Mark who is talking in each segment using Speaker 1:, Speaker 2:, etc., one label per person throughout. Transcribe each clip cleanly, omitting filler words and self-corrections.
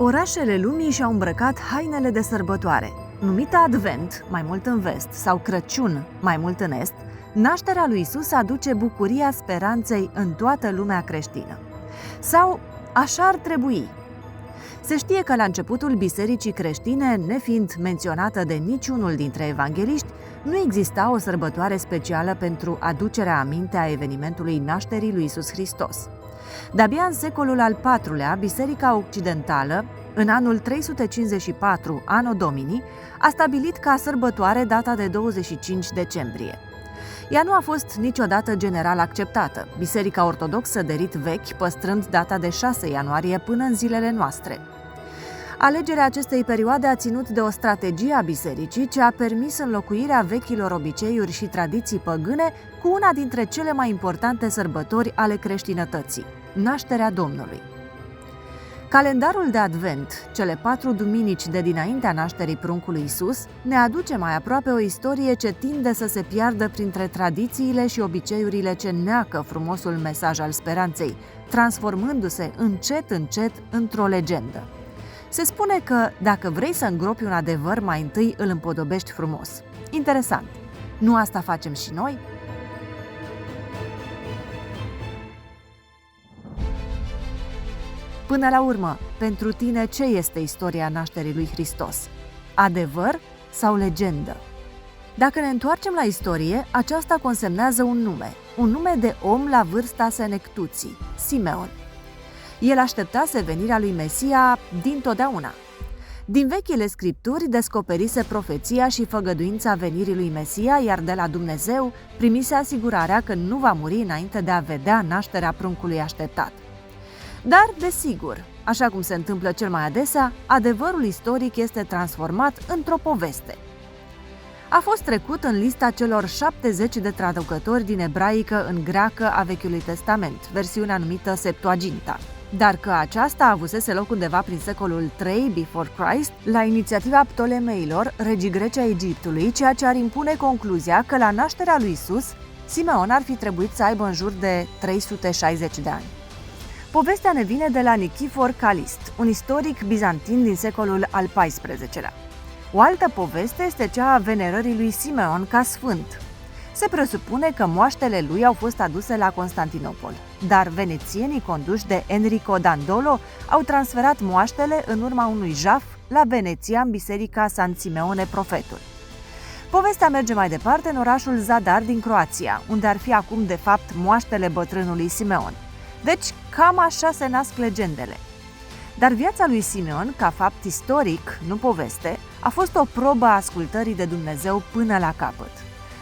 Speaker 1: Orașele lumii și-au îmbrăcat hainele de sărbătoare. Numită Advent, mai mult în vest, sau Crăciun, mai mult în est, nașterea lui Isus aduce bucuria speranței în toată lumea creștină. Sau așa ar trebui. Se știe că la începutul bisericii creștine, nefiind menționată de niciunul dintre evangeliști, nu exista o sărbătoare specială pentru aducerea aminte a evenimentului nașterii lui Isus Hristos. De-abia în secolul al IV-lea, Biserica Occidentală, în anul 354 Anno Domini, a stabilit ca sărbătoare data de 25 decembrie. Ea nu a fost niciodată general acceptată, Biserica Ortodoxă de rit vechi păstrând data de 6 ianuarie până în zilele noastre. Alegerea acestei perioade a ținut de o strategie a bisericii ce a permis înlocuirea vechilor obiceiuri și tradiții păgâne cu una dintre cele mai importante sărbători ale creștinătății, nașterea Domnului. Calendarul de Advent, cele 4 duminici de dinaintea nașterii pruncului Isus, ne aduce mai aproape o istorie ce tinde să se piardă printre tradițiile și obiceiurile ce neacă frumosul mesaj al speranței, transformându-se încet într-o legendă. Se spune că, dacă vrei să îngropi un adevăr, mai întâi îl împodobești frumos. Interesant! Nu asta facem și noi? Până la urmă, pentru tine, ce este istoria nașterii lui Hristos? Adevăr sau legendă? Dacă ne întoarcem la istorie, aceasta consemnează un nume de om la vârsta senectuții, Simeon. El așteptase venirea lui Mesia dintotdeauna. Din vechile scripturi descoperise profeția și făgăduința venirii lui Mesia, iar de la Dumnezeu primise asigurarea că nu va muri înainte de a vedea nașterea pruncului așteptat. Dar, desigur, așa cum se întâmplă cel mai adesea, adevărul istoric este transformat într-o poveste. A fost trecut în lista celor 70 de traducători din ebraică în greacă a Vechiului Testament, versiunea numită Septuaginta. Dar că aceasta avusese loc undeva prin secolul III before Christ, la inițiativa Ptolemeilor, regii greci ai Egiptului, ceea ce ar impune concluzia că la nașterea lui Isus, Simeon ar fi trebuit să aibă în jur de 360 de ani. Povestea ne vine de la Nichifor Calist, un istoric bizantin din secolul al XIV-lea. O altă poveste este cea a venerării lui Simeon ca sfânt. Se presupune că moaștele lui au fost aduse la Constantinopol, dar venețienii conduși de Enrico Dandolo au transferat moaștele în urma unui jaf la Veneția, în biserica San Simeone Profetul. Povestea merge mai departe în orașul Zadar din Croația, unde ar fi acum de fapt moaștele bătrânului Simeon. Deci, cam așa se nasc legendele. Dar viața lui Simeon, ca fapt istoric, nu poveste, a fost o probă a ascultării de Dumnezeu până la capăt.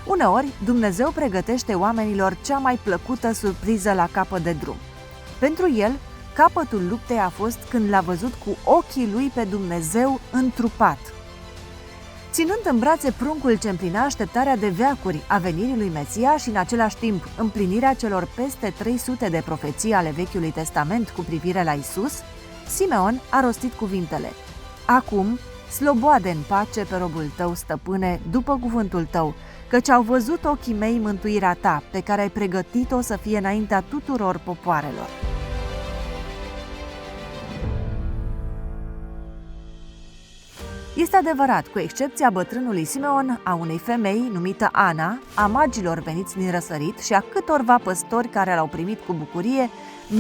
Speaker 1: Uneori, Dumnezeu pregătește oamenilor cea mai plăcută surpriză la capăt de drum. Pentru el, capătul luptei a fost când l-a văzut cu ochii lui pe Dumnezeu întrupat. Ținând în brațe pruncul ce împlinea așteptarea de veacuri a venirii lui Mesia și în același timp împlinirea celor peste 300 de profeții ale Vechiului Testament cu privire la Isus, Simeon a rostit cuvintele: Acum, sloboade în pace pe robul tău, stăpâne, după cuvântul tău, căci au văzut ochii mei mântuirea ta, pe care ai pregătit-o să fie înaintea tuturor popoarelor. Este adevărat, cu excepția bătrânului Simeon, a unei femei numită Ana, a magilor veniți din răsărit și a câtorva păstori care l-au primit cu bucurie,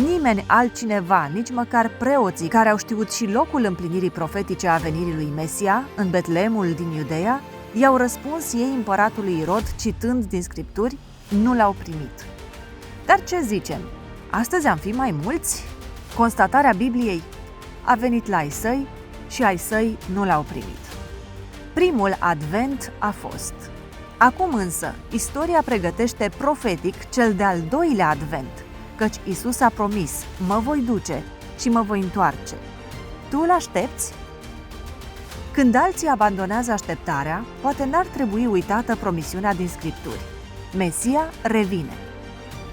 Speaker 1: nimeni altcineva, nici măcar preoții care au știut și locul împlinirii profetice a venirii lui Mesia, în Betleemul din Iudeea, i-au răspuns ei împăratului Irod, citând din scripturi, nu l-au primit. Dar ce zicem? Astăzi am fi mai mulți? Constatarea Bibliei: a venit la ai săi și ai săi nu l-au primit. Primul advent a fost. Acum însă, istoria pregătește profetic cel de-al doilea advent, căci Isus a promis: mă voi duce și mă voi întoarce. Tu îl aștepți? Când alții abandonează așteptarea, poate n-ar trebui uitată promisiunea din Scripturi. Mesia revine.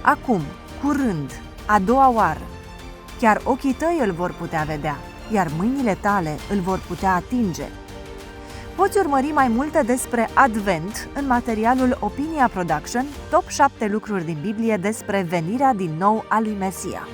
Speaker 1: Acum, curând, a doua oară. Chiar ochii tăi îl vor putea vedea, iar mâinile tale îl vor putea atinge. Poți urmări mai multe despre Advent în materialul Opinia Production, Top 7 lucruri din Biblie despre venirea din nou a lui Mesia.